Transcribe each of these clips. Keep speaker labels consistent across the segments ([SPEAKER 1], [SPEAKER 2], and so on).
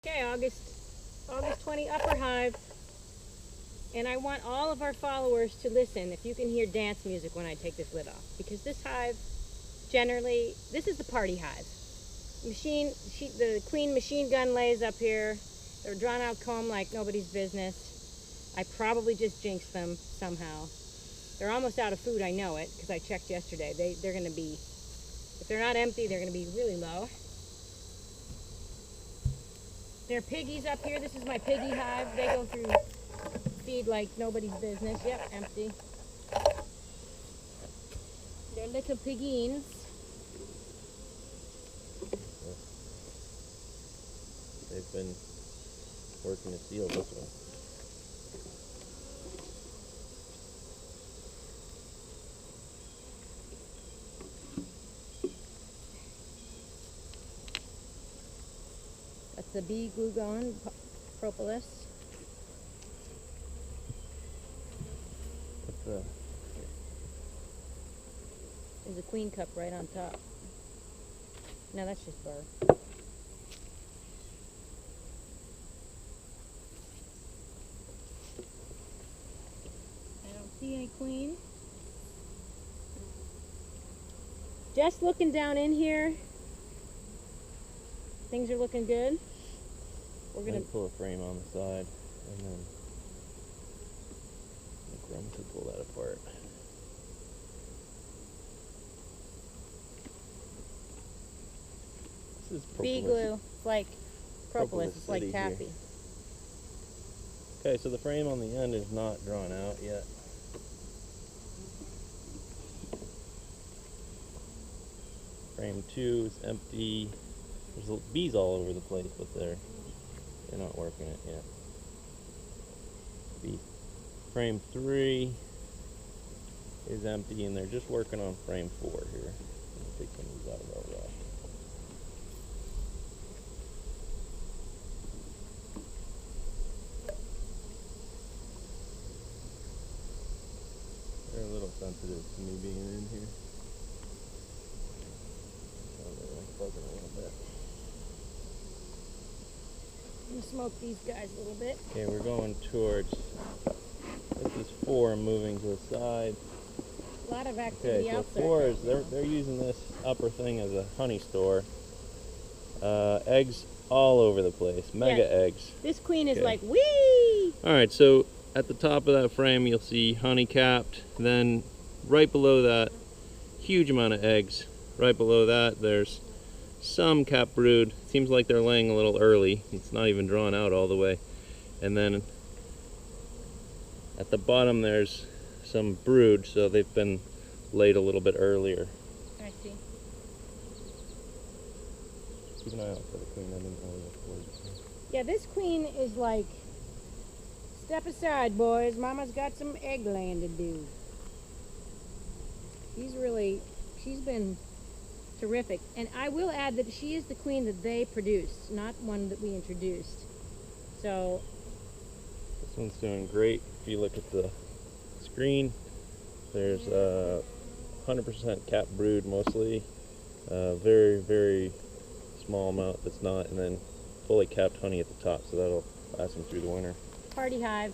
[SPEAKER 1] Okay, August 20, upper hive. And I want all of our followers to listen if you can hear dance music when I take this lid off. Because this hive, generally, this is the party hive. The queen machine gun lays up here. They're drawn out comb like nobody's business. I probably just jinxed them somehow. They're almost out of food, I know it, because I checked yesterday. They're going to be, if they're not empty, they're going to be really low. There are piggies up here. This is my piggy hive. They go through feed like nobody's business. Yep, empty. They're little piggeens.
[SPEAKER 2] They've been working to seal this one.
[SPEAKER 1] That's the bee glugon propolis. There's a queen cup right on top. No, that's just burr. I don't see any queen. Just looking down in here. Things are looking good. We're gonna
[SPEAKER 2] pull a frame on the side, and then the Grum could pull that apart. This is
[SPEAKER 1] bee glue. It's like propolis. It's like taffy.
[SPEAKER 2] Here. Okay, so the frame on the end is not drawn out yet. Frame 2 is empty. There's bees all over the place, but they're not working it yet. Frame 3 is empty, and they're just working on frame 4 here. I'll take some of these out of our rack. They're a little sensitive to me being in here. So they're like buzzing a little bit.
[SPEAKER 1] You smoke these guys a little bit.
[SPEAKER 2] Okay, we're going towards, this is 4 moving to the side.
[SPEAKER 1] A lot of activity
[SPEAKER 2] so
[SPEAKER 1] outside.
[SPEAKER 2] 4 is, they're using this upper thing as a honey store. Eggs all over the place, mega eggs.
[SPEAKER 1] This queen is like, wee!
[SPEAKER 2] Alright, so at the top of that frame you'll see honey capped, then right below that, huge amount of eggs. Right below that there's some cap brood. Seems like they're laying a little early. It's not even drawn out all the way. And then at the bottom there's some brood, so they've been laid a little bit earlier.
[SPEAKER 1] I see.
[SPEAKER 2] Keep an eye out for the queen. I didn't know what.
[SPEAKER 1] Yeah, this queen is like, step aside, boys. Mama's got some egg laying to do. She's been terrific. And I will add that she is the queen that they produced, not one that we introduced. So
[SPEAKER 2] this one's doing great. If you look at the screen, there's 100% capped brood mostly. Very, very small amount that's not, and then fully capped honey at the top, so that'll last them through the winter.
[SPEAKER 1] Party hive.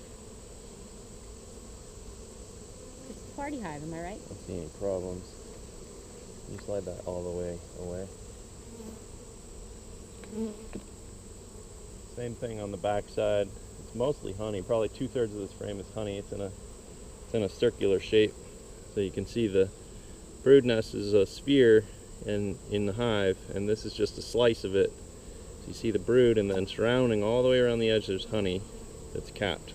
[SPEAKER 1] It's a party hive, am I right?
[SPEAKER 2] I don't see any problems. You slide that all the way away. Same thing on the back side. It's mostly honey. Probably 2/3 of this frame is honey. It's in a circular shape, so you can see the brood nest is a sphere in the hive, and this is just a slice of it. So you see the brood, and then surrounding all the way around the edge there's honey that's capped.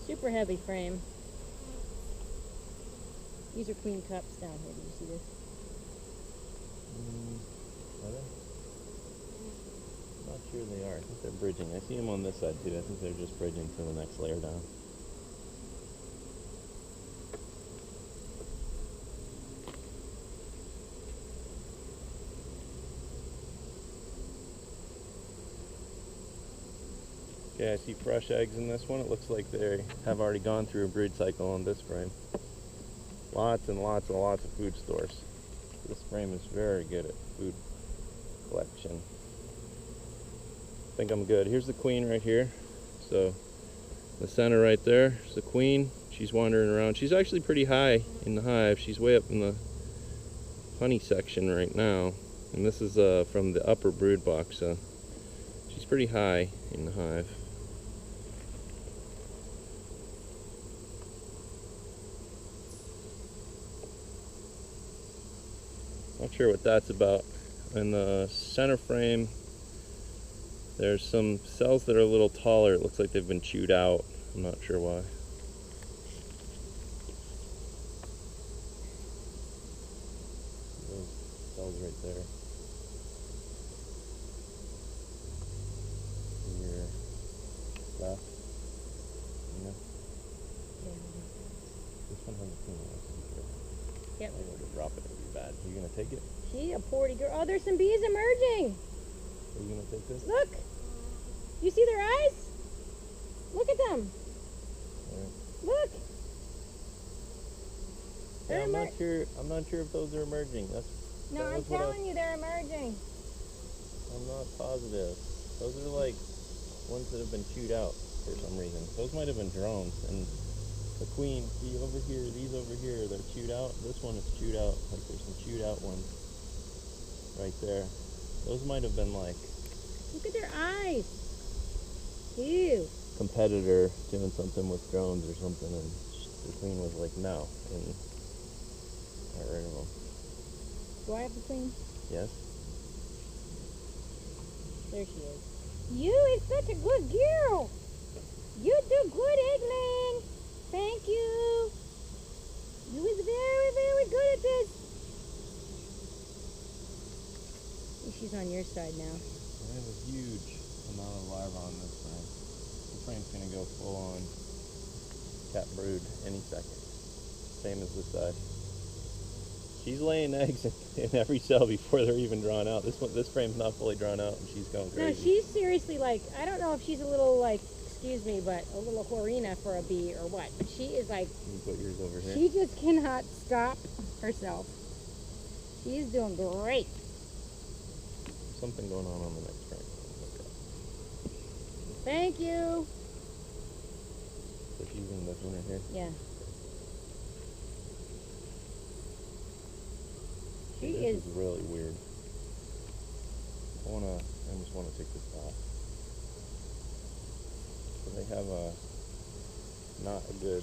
[SPEAKER 1] Super heavy frame. These are queen cups down here. Do you see this?
[SPEAKER 2] Are they? Not sure they are. I think they're bridging. I see them on this side too. I think they're just bridging to the next layer down. Okay, I see fresh eggs in this one. It looks like they have already gone through a brood cycle on this frame. Lots and lots and lots of food stores. This frame is very good at food collection. I think I'm good. Here's the queen right here. So the center right there is the queen. She's wandering around. She's actually pretty high in the hive. She's way up in the honey section right now. And this is from the upper brood box. So she's pretty high in the hive. Not sure what that's about. In the center frame, there's some cells that are a little taller. It looks like they've been chewed out. I'm not sure why. Those cells right there. Here, left. Yeah. This one has a clean one.
[SPEAKER 1] Yep.
[SPEAKER 2] I'm going to drop it. It'd be bad. Are you going to take it?
[SPEAKER 1] She a porty girl. Oh, there's some bees emerging.
[SPEAKER 2] Are you going to take this?
[SPEAKER 1] Look. You see their eyes? Look at them.
[SPEAKER 2] Right.
[SPEAKER 1] Look.
[SPEAKER 2] Yeah, I'm not sure if those are emerging.
[SPEAKER 1] No, I'm telling you, they're emerging.
[SPEAKER 2] I'm not positive. Those are like ones that have been chewed out for some reason. Those might have been drones. And the queen, see over here, these over here, they're chewed out. This one is chewed out. Like there's some chewed out ones right there. Those might have been like.
[SPEAKER 1] Look at their eyes. Ew.
[SPEAKER 2] Competitor doing something with drones or something, and the queen was like, no, and got rid of them.
[SPEAKER 1] Do I have the queen?
[SPEAKER 2] Yes.
[SPEAKER 1] There she is. You is such a good girl. You do good, Eggling. Thank you. You is very, very good at this. She's on your side now.
[SPEAKER 2] I have a huge amount of larvae on this frame. This frame's going to go full on cat brood any second. Same as this side. She's laying eggs in every cell before they're even drawn out. This frame's not fully drawn out, and she's going crazy.
[SPEAKER 1] No, she's seriously like, I don't know if she's a little like, excuse me, but a little horina for a bee or what. But she is like,
[SPEAKER 2] Can you put yours over here?
[SPEAKER 1] She just cannot stop herself. She's doing great.
[SPEAKER 2] There's something going on the next frame. Okay.
[SPEAKER 1] Thank you.
[SPEAKER 2] So she's in this one right here?
[SPEAKER 1] Yeah. She
[SPEAKER 2] This is really weird. I just want to take this off. So they have not a good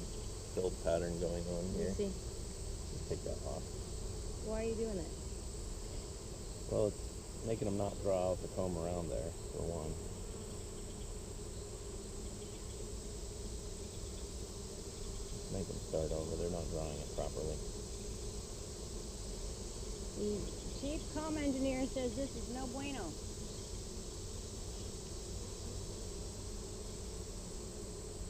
[SPEAKER 2] build pattern going on here.
[SPEAKER 1] See.
[SPEAKER 2] Just take that off.
[SPEAKER 1] Why are you doing that?
[SPEAKER 2] Well, it's making them not draw out the comb around there, for one. Make them start over. They're not drawing it properly.
[SPEAKER 1] The chief comb engineer says this is no bueno.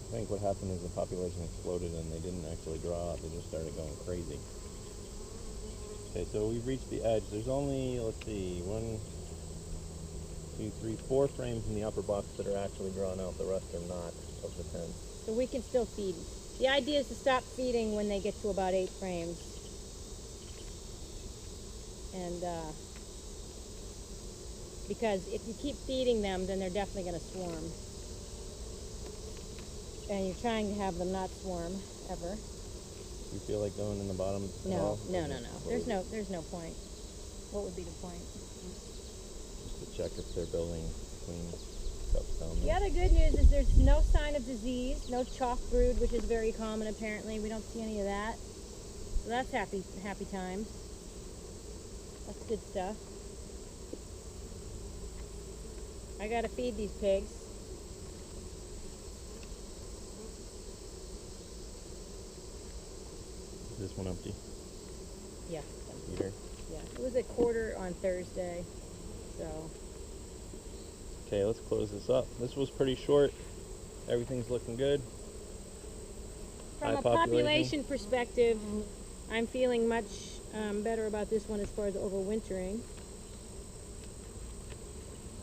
[SPEAKER 2] I think what happened is the population exploded and they didn't actually draw out. They just started going crazy. Okay, so we've reached the edge. There's only, let's see, 1, 2, 3, 4 frames in the upper box that are actually drawn out. The rest are not of the 10.
[SPEAKER 1] So we can still feed. The idea is to stop feeding when they get to about 8 frames. And because if you keep feeding them, then they're definitely going to swarm. And you're trying to have them not swarm ever.
[SPEAKER 2] You feel like going in the bottom?
[SPEAKER 1] No. There's no point. What would be the point?
[SPEAKER 2] Just to check if they're building queen cups down
[SPEAKER 1] The
[SPEAKER 2] there.
[SPEAKER 1] other good news is there's no sign of disease, no chalk brood, which is very common apparently. We don't see any of that. So that's happy times. That's good stuff. I gotta feed these pigs.
[SPEAKER 2] Is this one empty?
[SPEAKER 1] Yeah.
[SPEAKER 2] Here.
[SPEAKER 1] Yeah. It was a quarter on Thursday. So.
[SPEAKER 2] Okay, let's close this up. This was pretty short. Everything's looking good.
[SPEAKER 1] From a population perspective, I'm feeling much better about this one as far as overwintering.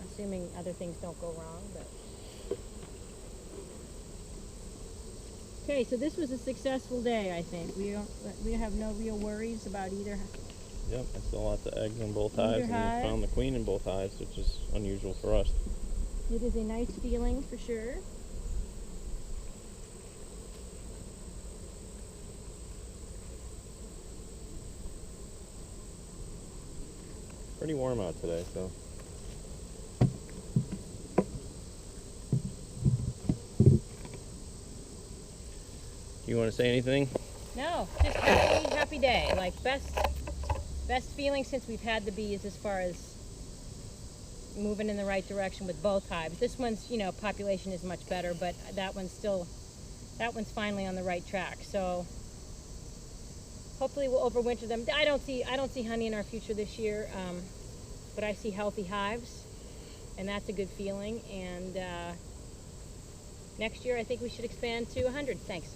[SPEAKER 1] Assuming other things don't go wrong, but. Okay, so this was a successful day, I think. We have no real worries about either.
[SPEAKER 2] Yep, I saw lots of eggs in both
[SPEAKER 1] Either
[SPEAKER 2] hives, and
[SPEAKER 1] hive.
[SPEAKER 2] we found the queen in both hives, which is unusual for us.
[SPEAKER 1] It is a nice feeling for sure.
[SPEAKER 2] Pretty warm out today, so. Do you want to say anything?
[SPEAKER 1] No, just happy day. Like best feeling since we've had the bees as far as moving in the right direction with both hives. This one's, you know, population is much better, but that one's finally on the right track. So hopefully we'll overwinter them. I don't see honey in our future this year, but I see healthy hives, and that's a good feeling. And next year I think we should expand to 100. Thanks.